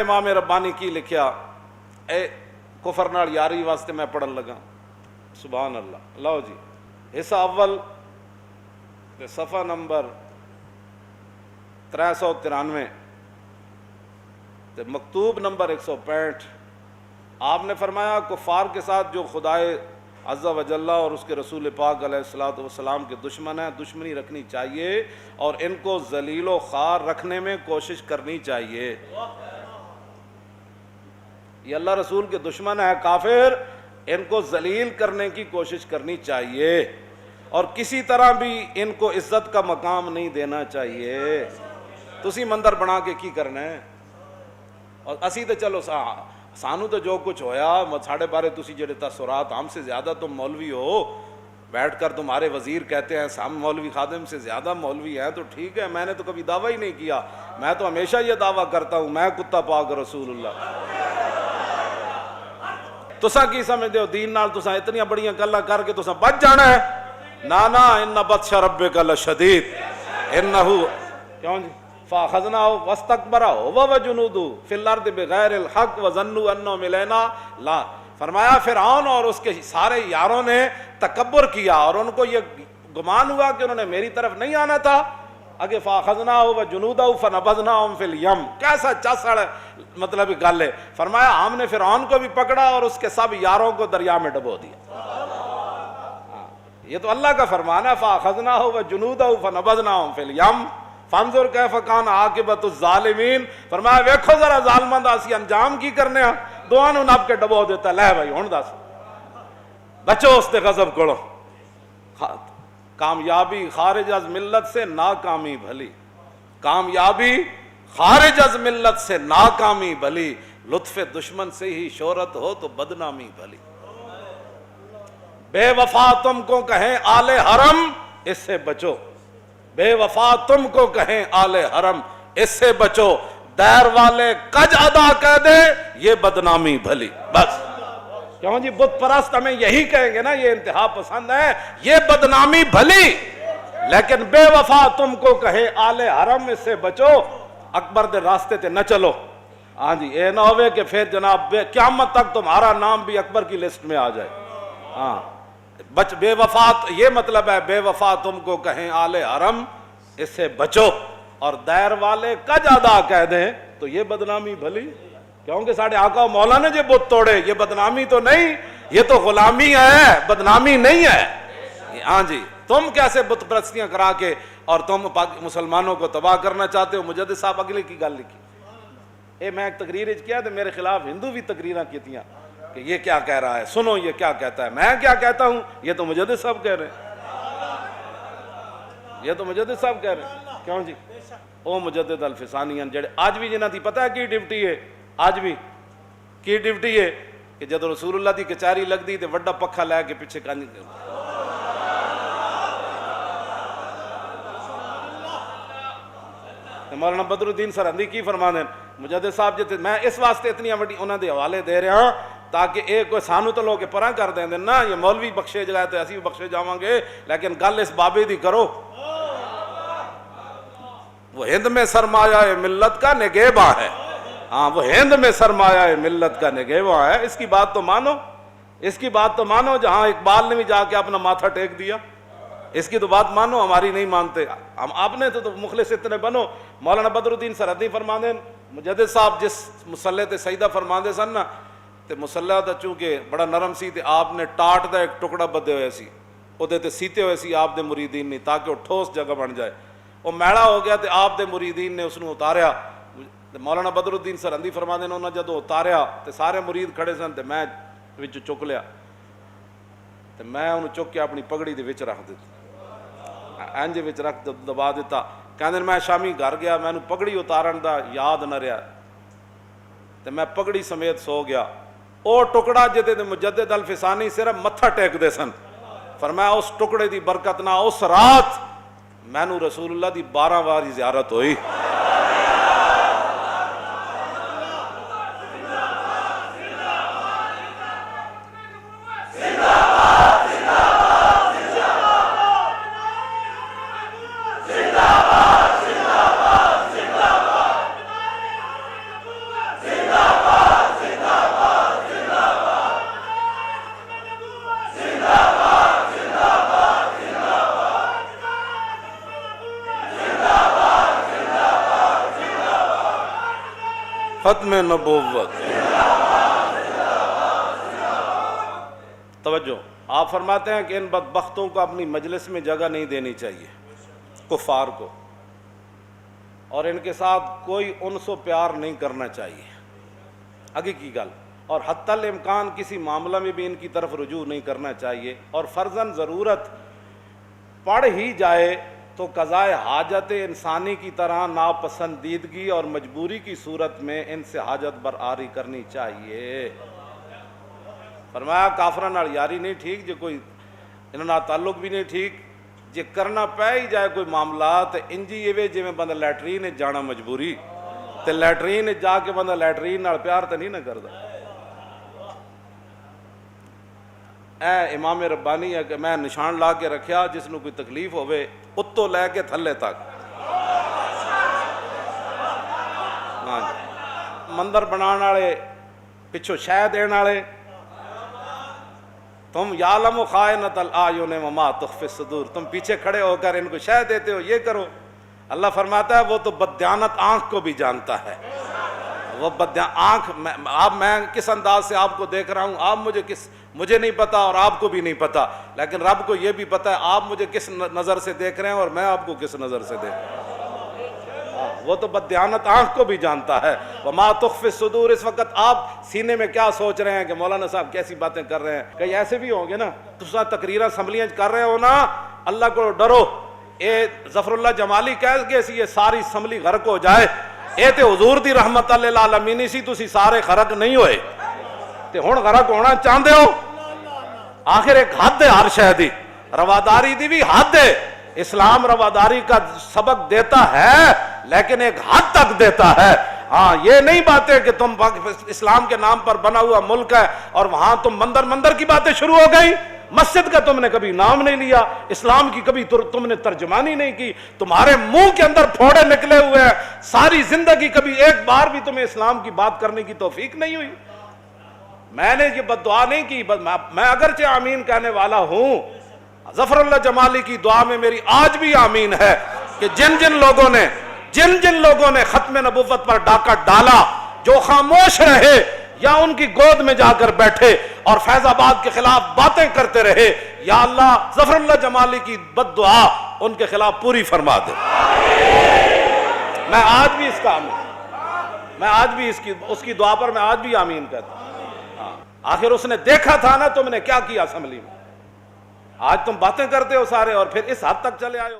امام ربانی کی لکھیا اے کفر نال یاری واسطے میں پڑھن لگا. سبحان اللہ. لو جی حصہ اول تے صفحہ نمبر 393 تے مکتوب نمبر 165. آپ نے فرمایا کفار کے ساتھ جو خدائے عز و جل اور اس کے رسول پاک علیہ الصلوۃ والسلام کے دشمن ہیں دشمنی رکھنی چاہیے اور ان کو ذلیل و خوار رکھنے میں کوشش کرنی چاہیے. یہ اللہ رسول کے دشمن ہے کافر, ان کو ذلیل کرنے کی کوشش کرنی چاہیے اور کسی طرح بھی ان کو عزت کا مقام نہیں دینا چاہیے. تسی مندر بنا کے کی کرنا ہے اور اسی تو چلو سانو تو جو کچھ ہویا ساڑھے بارے تسی جڑے تاثرات ہم سے زیادہ تم مولوی ہو, بیٹھ کر تمہارے وزیر کہتے ہیں ہم مولوی خادم سے زیادہ مولوی ہیں تو ٹھیک ہے, میں نے تو کبھی دعویٰ ہی نہیں کیا. میں تو ہمیشہ یہ دعویٰ کرتا ہوں میں کتا پاک رسول اللہ. تساں کی سمجھتے ہو دین نال تساں اتنی بڑیاں گلاں کر کے تساں بچ جانا ہے؟ نا ان بطش ربک لشدید انہو کیوں جی فاخذناہ واستکبر هو وجنودہ فی الارض بغیر الحق وظنوا انہم الینا لا. فرمایا فرعون اور اس کے سارے یاروں نے تکبر کیا اور ان کو یہ گمان ہوا کہ انہوں نے میری طرف نہیں آنا تھا. اگے فاخذناہ وجنودہ فنبذناہم فی الیم, کیسا چاسڑ مطلب گل ہے. فرمایا ہم نے فرعون کو بھی پکڑا اور اس کے سب یاروں کو دریا میں ڈبو دیا. یہ تو اللہ کا فرمان ہے فاخذناہ وجنودہ فنبذناہم فی الیم فانظر کیف کان عاقبۃ الظالمین. فرمایا ویکھو ذرا ظالماں دا اسی انجام کی کرنے ہاں, دوہاں نوں نپ کے ڈبو دیتا. لے بھائی ہن دس بچو اس دے غضب کولوں. کامیابی خارج از ملت سے ناکامی بھلی, کامیابی خارج از ملت سے ناکامی بھلی, لطف دشمن سے ہی شہرت ہو تو بدنامی بھلی. بے وفا تم کو کہیں آل حرم اس سے بچو, بے وفا تم کو کہیں آل حرم اس سے بچو, دیر والے کج ادا کہہ دے یہ بدنامی بھلی. بس کیوں جی بت پرست ہمیں یہی کہیں گے نا, یہ انتہا پسند ہے, یہ بدنامی بھلی. لیکن بے وفا تم کو کہے آل حرم اس سے بچو, اکبر دے راستے تے نہ چلو. ہاں جی اے نہ ہوئے کہ پھر جناب قیامت تک تمہارا نام بھی اکبر کی لسٹ میں آ جائے. ہاں بے وفا یہ مطلب ہے بے وفا تم کو کہیں آل حرم اس سے بچو اور دیر والے کج ادا کہہ دیں تو یہ بدنامی بھلی. کیونکہ ساڑھے آقا و مولا نے جو بت توڑے یہ بدنامی تو نہیں, یہ تو غلامی ہے, بدنامی نہیں ہے. ہاں جی تم کیسے بت پرستیاں کرا کے اور تم مسلمانوں کو تباہ کرنا چاہتے ہو. مجدد صاحب اگلے کی گل لکھی اے میں ایک تقریر کیا تو میرے خلاف ہندو بھی تقریراں کیتیاں کہ یہ کیا کہہ رہا ہے, سنو یہ کیا کہتا ہے. میں کیا کہتا ہوں یہ تو مجدد صاحب کہہ رہے ہیں, یہ تو مجدد صاحب کہہ رہے ہیں. کیوں جی او مجدد الفسانیاں جڑے آج بھی جنہاں دی پتہ ہے کی ڈیوٹی ہے, آج بھی کی ڈیوٹی ہے کہ جدو رسول اللہ دی کچہری لگ دی تے وڈا پکھا لے کے پیچھے کنج مولانا بدر الدین سرہندی کی فرما دیں مجدد صاحب جتے میں اس واسطے اتنی وڈی انہاں دے حوالے دے رہا ہاں تاکہ ایک کوئی سانو تو لوگ پرا کر دیں دے نا یہ مولوی بخشے جگہ تو اسی بھی بخشے جاواں گے, لیکن گل اس بابے دی کرو. وہ ہند میں سرمایہ ملت کا نگہباں ہے, ہاں وہ ہند میں سرمایہ ملت کا نگہباں ہے. اس کی بات تو مانو, اس کی بات تو مانو. جہاں اقبال نے بھی جا کے اپنا ماتھا ٹیک دیا, اس کی تو بات مانو, ہماری نہیں مانتے. ہم آپ نے تو مخلص اتنے بنو. مولانا بدر الدین سرہندی فرما دیں مجدد صاحب جس مسلح تے سجدہ فرما دے سن نا تے مسلح دا چونکہ بڑا نرم سی تے آپ نے ٹاٹ دا ایک ٹکڑا بدے ہوئے سی او دے تے سیتے ہوئے سی آپ دے مریدین نے تاکہ وہ ٹھوس جگہ بن جائے. وہ میڑا ہو گیا تے آپ دے مریدین نے اس نے اتاریا. مولانا بدر الدین سرہندی فرما دے انہوں نے جدو اتاریا تے سارے مرید کھڑے سن تے میں وچ چک لیا تے میں انہوں چک کے اپنی پگڑی دے وچ رکھ دیتا, انج وچ رکھ دبا دیتا. کہندے میں شامی گھر گیا, میں پگڑی اتارن دا یاد نہ رہا تے میں پگڑی سمیت سو گیا. او ٹکڑا جتے تے مجدد الفسانی صرف متھا ٹیک دے سن. فرمایا اس ٹکڑے دی برکت نہ اس رات مینوں رسول اللہ دی 12 باری زیارت ہوئی. ختم نبوت۔ توجہ، آپ فرماتے ہیں کہ ان بدبختوں کو اپنی مجلس میں جگہ نہیں دینی چاہیے، کفار کو، اور ان کے ساتھ کوئی انس و پیار نہیں کرنا چاہیے، حقیقی گل، اور حتی الامکان کسی معاملہ میں بھی ان کی طرف رجوع نہیں کرنا چاہیے، اور فرضاً ضرورت پڑ ہی جائے تو قضائے حاجت انسانی کی طرح ناپسندیدگی اور مجبوری کی صورت میں ان سے حاجت برآری کرنی چاہیے۔ فرمایا کافراں نال یاری نہیں ٹھیک، جو کوئی انہاں نال تعلق بھی نہیں ٹھیک، جے کرنا پہ ہی جائے کوئی معاملات انجی ایوے جے میں بندہ لیٹرین جانا مجبوری، تے لیٹرین جا کے بندہ لیٹرین نال پیار تے نہیں نہ کردا۔ اے امام ربانی ہے کہ میں نشان لا کے رکھیا، جس نو کوئی تکلیف ہوئے اتو لے کے تھلے تک، مندر بنان والے پچھو شہ دین والے، تم یعلم خائنۃ الاعین وما تخفی الصدور، تم پیچھے کھڑے ہو کر ان کو شہ دیتے ہو، یہ کرو۔ اللہ فرماتا ہے وہ تو بددیانت آنکھ کو بھی جانتا ہے، وہ آنکھ میں کس انداز سے آپ کو دیکھ رہا ہوں، آپ مجھے نہیں پتا اور آپ کو بھی نہیں پتا، لیکن رب کو یہ بھی پتا ہے آپ مجھے کس نظر سے دیکھ رہے ہیں اور میں آپ کو کس نظر سے دیکھ رہا ہوں۔ وہ تو بددیانت آنکھ کو بھی جانتا ہے۔ وما تخفی الصدور، اس وقت آپ سینے میں کیا سوچ رہے ہیں کہ مولانا صاحب کیسی باتیں کر رہے ہیں، کہیں ایسے بھی ہوں گے نا، تو تقریریں اسمبلیاں کر رہے ہو نا، اللہ کو ڈرو، اے ظفر اللہ جمالی کہہ کے یہ ساری اسمبلی غرق ہو جائے، اے تے حضور دی رحمت للعالمین سی، تسی سارے غرق نہیں ہوئے تے ہن غرق ہونا چاہتے ہو۔ آخر ایک حد ہے ہر شے دی، رواداری دی بھی حد ہے، اسلام رواداری کا سبق دیتا ہے لیکن ایک حد تک دیتا ہے۔ ہاں یہ نہیں باتیں کہ تم اسلام کے نام پر بنا ہوا ملک ہے اور وہاں تم مندر کی باتیں شروع ہو گئی، مسجد کا تم نے کبھی نام نہیں لیا، اسلام کی کبھی تم نے ترجمانی نہیں کی، تمہارے منہ کے اندر پھوڑے نکلے ہوئے ہیں، ساری زندگی کبھی ایک بار بھی تمہیں اسلام کی بات کرنے کی توفیق نہیں ہوئی۔ میں نے یہ بددعا نہیں کی، میں اگرچہ آمین کہنے والا ہوں، ظفر اللہ جمالی کی دعا میں میری آج بھی آمین ہے کہ جن جن لوگوں نے ختم نبوت پر ڈاکہ ڈالا، جو خاموش رہے یا ان کی گود میں جا کر بیٹھے اور فیض آباد کے خلاف باتیں کرتے رہے، یا اللہ ظفر اللہ جمالی کی بد دعا ان کے خلاف پوری فرما دے۔ میں آج بھی اس کا آمین، میں آج بھی اس کی دعا پر میں آج بھی آمین کہتا ہوں۔ آخر اس نے دیکھا تھا نا تم نے کیا کیا اسمبلی میں، آج تم باتیں کرتے ہو سارے اور پھر اس حد تک چلے آئے ہو۔